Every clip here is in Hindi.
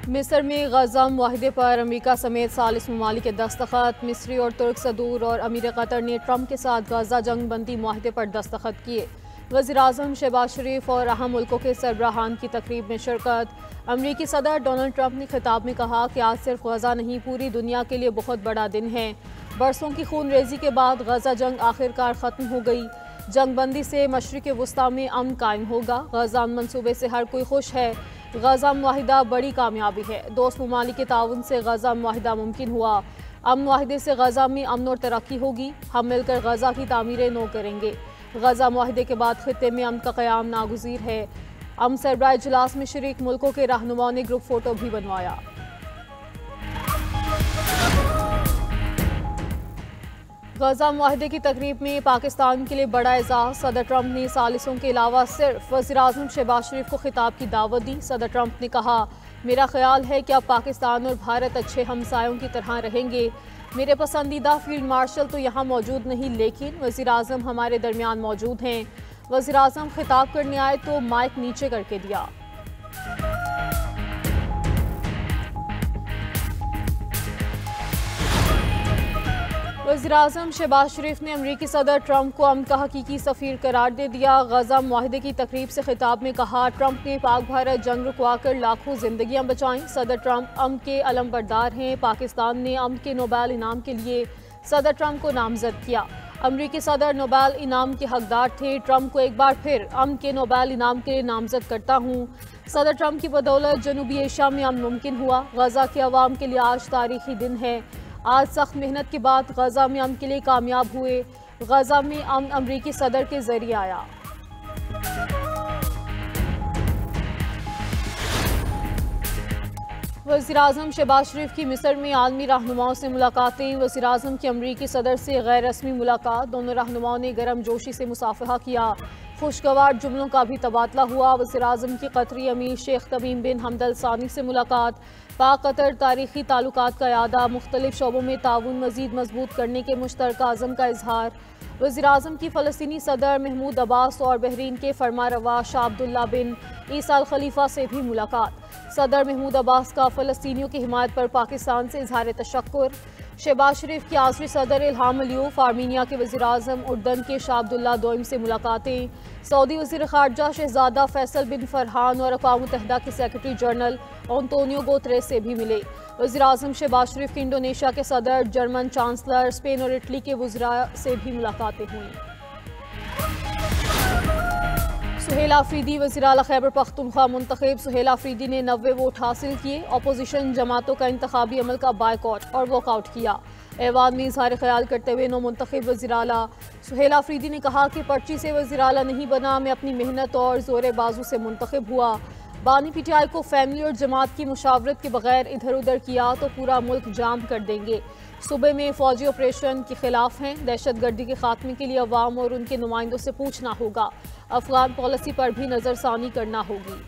मिस्र में गजा मुआहदे पर अमेरिका समेत 40 ममालिक के दस्तखत। मिस्री और तुर्क सदूर और अमीर कतर ने ट्रंप के साथ गजा जंग बंदी मुआहदे पर दस्तखत किए। वज़ीर-ए-आज़म शहबाज शरीफ और अहम मुल्कों के सरबराहान की तकरीब में शिरकत। अमरीकी सदर डोनाल्ड ट्रंप ने खिताब में कहा कि आज सिर्फ गजा नहीं, पूरी दुनिया के लिए बहुत बड़ा दिन है। बरसों की खून रेजी के बाद गजा जंग आखिरकार ख़त्म हो गई। जंग बंदी से मशरिक़ वुस्ता में अमन कायम होगा। गजा मनसूबे से हर कोई खुश है। गजा मुआहिदा बड़ी कामयाबी है। दोस्त ममालिक के ताउन से गजा मुआहिदा मुमकिन हुआ। अमन मुआहिदे से गजा में अमन और तरक्की होगी। हम मिलकर गजा की तामीरें नो करेंगे। गजा मुआहिदे के बाद खित्ते में अमन का क़याम नागुज़ीर है। अमन सरबराह इजलास में शरीक मुल्कों के रहनुमाओं ने ग्रुप फोटो भी बनवाया। गजा मुआहिदे की तकरीब में पाकिस्तान के लिए बड़ा एजाज़। सदर ट्रंप ने सालिसों के अलावा सिर्फ वज़ीर-ए-आज़म शहबाज शरीफ को खिताब की दावत दी। सदर ट्रंप ने कहा, मेरा ख्याल है कि अब पाकिस्तान और भारत अच्छे हमसायों की तरह रहेंगे। मेरे पसंदीदा फील्ड मार्शल तो यहाँ मौजूद नहीं, लेकिन वज़ीर-ए-आज़म हमारे दरमियान मौजूद हैं। वज़ीर-ए-आज़म खिताब करने आए तो माइक नीचे करके दिया। वज़ीर-ए-आज़म शहबाज शरीफ ने अमरीकी सदर ट्रंप को अमन का हकीकी सफ़ीर करार दे दिया। गजा मुआहिदे की तकरीब से खिताब में कहा, ट्रंप ने पाक भारत जंग रुकवा कर लाखों जिंदगियां बचाईं। सदर ट्रंप अमन के अलमबरदार हैं। पाकिस्तान ने अमन के नोबेल इनाम के लिए सदर ट्रंप को नामजद किया। अमरीकी सदर नोबेल इनाम के हकदार थे। ट्रंप को एक बार फिर अमन के नोबेल इनाम के लिए नामजद करता हूँ। सदर ट्रंप की बदौलत जनूबी एशिया में अमन मुमकिन हुआ। गजा के अवाम के लिए आज तारीखी दिन है। आज सख्त मेहनत के बाद गजा में अमन के लिए कामयाब हुए। गजा में अमन अमरीकी सदर के जरिए आया। वज़ीर-ए-आज़म शहबाज शरीफ की मिस्र में आलमी रहनुमाओं से मुलाकातें। वज़ीर-ए-आज़म की अमरीकी सदर से गैर रस्मी मुलाकात। दोनों रहनुमाओं ने गर्म जोशी से मुसाफहा किया। खुशगवार जुमलों का भी तबादला हुआ। वज़ीर-ए-आज़म की कतरी अमीर शेख तमीम बिन हमद अल सानी से मुलाकात। पाक कतर तारीखी ताल्लुकात का यादा। मुख्तलिफ शोबों में ताउन मज़ीद मजबूत करने के मुश्तरका अज़म का इजहार। वज़ीर-ए-आज़म की फ़लस्तीनी सदर महमूद अब्बास और बहरीन के फरमारवा शाह अब्दुल्ला बिन ईसा अल खलीफा से भी मुलाकात। सदर महमूद अब्बास का फ़लस्तीनियों की हिमायत पर पाकिस्तान से इजहार तशक्कुर। शहबाज शरीफ की आज़मी सदर इल्हाम अलियूफ, आर्मीनिया के वज़ीर-ए-आज़म, उर्दन के शाह अब्दुल्ला दोइम से मुलाकातें। सऊदी वज़ीर ख़ारजा शहज़ादा फैसल बिन फरहान और अक़वाम मुत्तहिदा के सेक्रेटरी जनरल एंटोनियो गुतेरेस से भी मिले। वज़ीर-ए-आज़म शहबाज शरीफ की इंडोनेशिया के सदर, जर्मन चांसलर, स्पेन और इटली के वज़रा से भी मुलाकातें हुई। सुहेल आफरीदी वज़ीर आला खैबर पख्तूनख्वा मुंतखब। सुहेल आफरीदी ने 90 वोट हासिल किए। अपोजिशन जमातों का इंतखाबी अमल का बायकॉट और वॉकआउट किया। ऐवान में इजहार ख्याल करते हुए नौ मुंतखब वज़ीर आला सुहेल आफरीदी ने कहा कि पर्ची से वज़ीर आला नहीं बना, मैं अपनी मेहनत और ज़ोर बाजू से मुंतखब हुआ। बानी पीटीआई को फैमिली और जमात की मुशावरत के बगैर इधर उधर किया तो पूरा मुल्क जाम कर देंगे। सूबे में फौजी ऑपरेशन के खिलाफ हैं। दहशत गर्दी के खात्मे के लिए अवाम और उनके नुमाइंदों से पूछना होगा। अफगान पॉलिसी पर भी नज़रसानी करना होगी।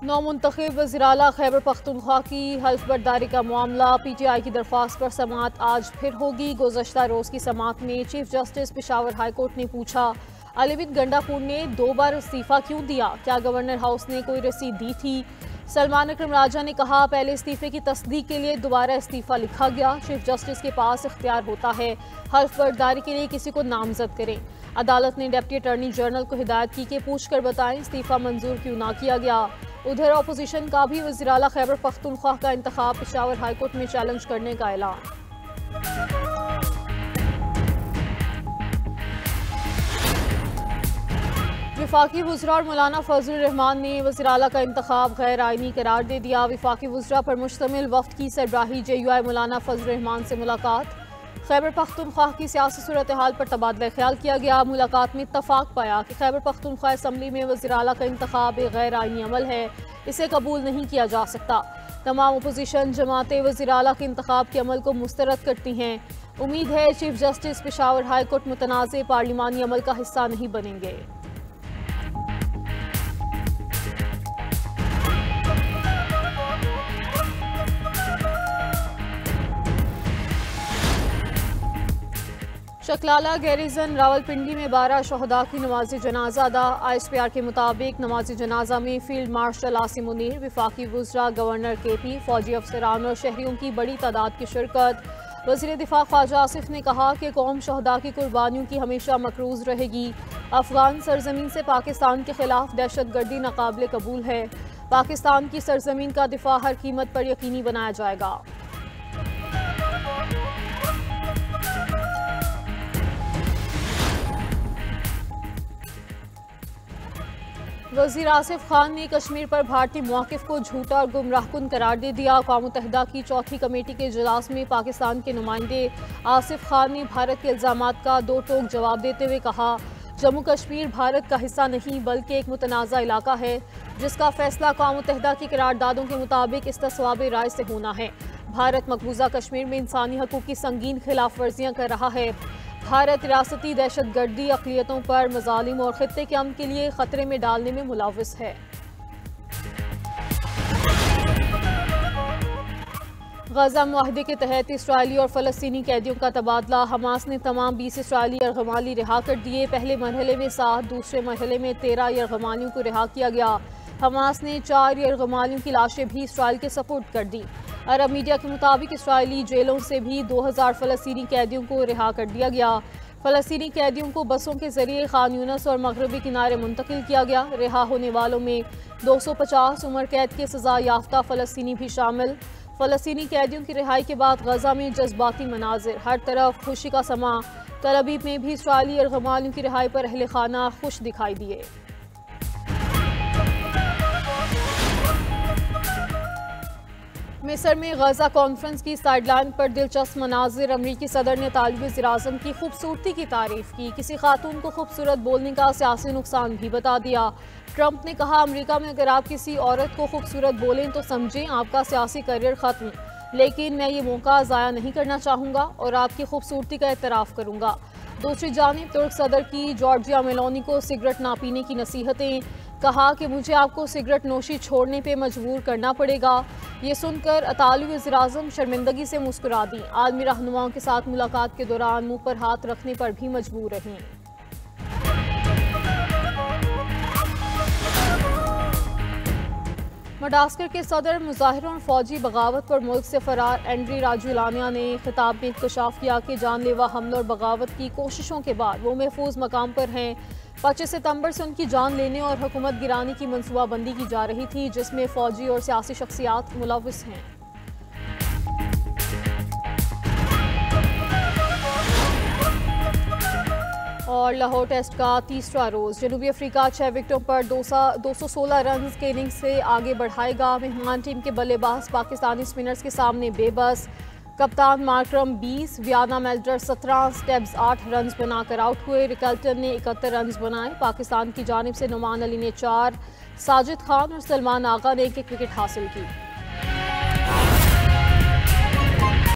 नौ मुंतखब वज़ीर आला खैबर पख्तूनख्वा की हल्फ बर्दारी का मामला। पीटीआई की दरख्वास्त पर समाअत आज फिर होगी। गुज़श्ता रोज़ की समाअत में chief justice Peshawar high court ने पूछा, अलीविद गंडापुर ने 2 बार इस्तीफ़ा क्यों दिया? क्या गवर्नर हाउस ने कोई रसीद दी थी? सलमान अकरम राजा ने कहा, पहले इस्तीफे की तस्दीक के लिए दोबारा इस्तीफ़ा लिखा गया। चीफ जस्टिस के पास इख्तियार होता है हल्फ बर्दारी के लिए किसी को नामजद करें। अदालत ने डिप्टी अटॉर्नी जनरल को हिदायत की कि पूछ कर बताएं इस्तीफ़ा मंजूर क्यों ना किया गया। उधर अपोजिशन का भी वज़ीर आला खैबर पख्तूनख्वा का इंतखाब पेशावर हाईकोर्ट में चैलेंज करने का ऐलान। विफाकी वज़रा और मौलाना फजल रहमान ने वज़ीर आला का इंतखाब गैर आइनी करार दे दिया। विफाकी वज़रा पर मुश्तमिल वफ़द की सरबराही JUI मौलाना फजल रहमान से मुलाकात। खैबर पख्तूनख्वा की सियासी सूरत हाल पर तबादला ख्याल किया गया। मुलाकात में इत्तफाक पाया कि खैबर पख्तूनख्वा असम्बली में वज़ीर आला का इंतखाब एक गैर आइनी अमल है, इसे कबूल नहीं किया जा सकता। तमाम अपोजिशन जमातें वज़ीर आला के इंतखाब के अमल को मुस्तरद करती हैं। उम्मीद है chief justice Peshawar high court मुतनाज़ पार्लिमानी अमल का हिस्सा नहीं बनेंगे। चकलाला गैरिजन रावलपिंडी में 12 शहदा की नमाज जनाजा अदा। ISPR के मुताबिक नमाज जनाजा में फील्ड मार्शल आसिम मुनीर, विफाकी वुज़रा, गवर्नर KP, फौजी अफसरान और शहरियों की बड़ी तादाद की शिरकत। वज़ीर दिफा ख्वाजा आसिफ ने कहा कि कौम शहदा की कुर्बानियों की हमेशा मकरूज रहेगी। अफगान सरजमीन से पाकिस्तान के खिलाफ दहशत गर्दी नाकाबिल कबूल है। पाकिस्तान की सरजमीन का दिफा हर कीमत पर यकीनी बनाया जाएगा। वज़ीर आसिफ खान ने कश्मीर पर भारतीय मौक़िफ़ को झूठा और गुमराहकुन करार दे दिया। अक़वाम मुत्तहिदा की चौथी कमेटी के इजलास में पाकिस्तान के नुमाइंदे आसिफ खान ने भारत के इल्ज़ामात का दो टोक जवाब देते हुए कहा, जम्मू कश्मीर भारत का हिस्सा नहीं बल्कि एक मुतनाज़ा इलाका है जिसका फैसला अक़वाम मुत्तहिदा की करारदादों के मुताबिक इस्तिस्वाब राय से होना है। भारत मकबूजा कश्मीर में इंसानी हकूक़ की संगीन खिलाफ वर्जियाँ कर रहा है। भारत रियासती दहशत गर्दी, अक़लियतों पर मज़ालिम और ख़ित्ते के अमन के लिए ख़तरे में डालने में मुलव्वस है। गज़ा मुआहदे के तहत इसराइली और फ़लस्तीनी कैदियों का तबादला। हमास ने तमाम 20 इसराइली यरग़माली रिहा कर दिए। पहले मरहले में 7, दूसरे मरहले में 13 यरग़मालियों को रिहा किया गया। हमास ने 4 यरग़मालियों की लाशें भी इसराइल के सपुर्द कर दी। अरब मीडिया के मुताबिक इसराइली जेलों से भी 2000 फ़लस्तीनी कैदियों को रिहा कर दिया गया। फ़लस्तीनी कैदियों को बसों के जरिए खान यूनिस और मगरबी किनारे मुंतकिल किया गया। रिहा होने वालों में 250 उम्र कैद के सज़ा याफ्ता फ़लस्तीनी भी शामिल। फ़लस्तीनी कैदियों की रिहाई के बाद गज़ा में जज्बाती मनाजिर, हर तरफ खुशी का समा। तल अवीव में भी इसराइली यरग़मालियों की रिहाई पर अहले खाना खुश दिखाई दिए। मिस्र में गज़ा कॉन्फ्रेंस की साइडलाइन पर दिलचस्प मनाजिर। अमरीकी सदर ने तालिब वज़ीर-ए-आज़म की खूबसूरती की तारीफ की। किसी खातून को खूबसूरत बोलने का सियासी नुकसान भी बता दिया। ट्रंप ने कहा, अमरीका में अगर आप किसी औरत को खूबसूरत बोलें तो समझें आपका सियासी करियर ख़त्म, लेकिन मैं ये मौका ज़ाया नहीं करना चाहूँगा और आपकी खूबसूरती का एतराफ़ करूँगा। दूसरी जानिब तुर्क सदर की जॉर्जिया मेलोनी को सिगरेट ना पीने की नसीहतें। कहा कि मुझे आपको सिगरेट नोशी छोड़ने पे मजबूर करना पड़ेगा। ये सुनकर तालिब वज़ीर-ए-आज़म शर्मिंदगी से मुस्कुरा दी। आलमी रहनुमाओं के साथ मुलाकात के दौरान मुंह पर हाथ रखने पर भी मजबूर रहीं। मडागास्कर के सदर मुजाहिरों और फौजी बगावत पर मुल्क से फरार एंड्री राजुलानिया ने खिताब में इंकशाफ किया कि जानलेवा हमले और बगावत की कोशिशों के बाद वो महफूज मकाम पर हैं। 25 सितंबर से उनकी जान लेने और हुकूमत गिराने की मनसूबाबंदी की जा रही थी, जिसमें फौजी और सियासी शख्सियात मुलव्वस हैं। और लाहौर टेस्ट का तीसरा रोज़ जनूबी अफ्रीका 6 विकेटों पर 216 रन के इनिंग्स से आगे बढ़ाएगा। मेहमान टीम के बल्लेबाज पाकिस्तानी स्पिनर्स के सामने बेबस। कप्तान मार्करम 20, वियाना मेल्डर 17, स्टेब्स 8 रन बनाकर आउट हुए। रिकल्टन ने 71 रन बनाए। पाकिस्तान की जानिब से नुमान अली ने 4, साजिद खान और सलमान आगा ने 1-1 विकेट हासिल की।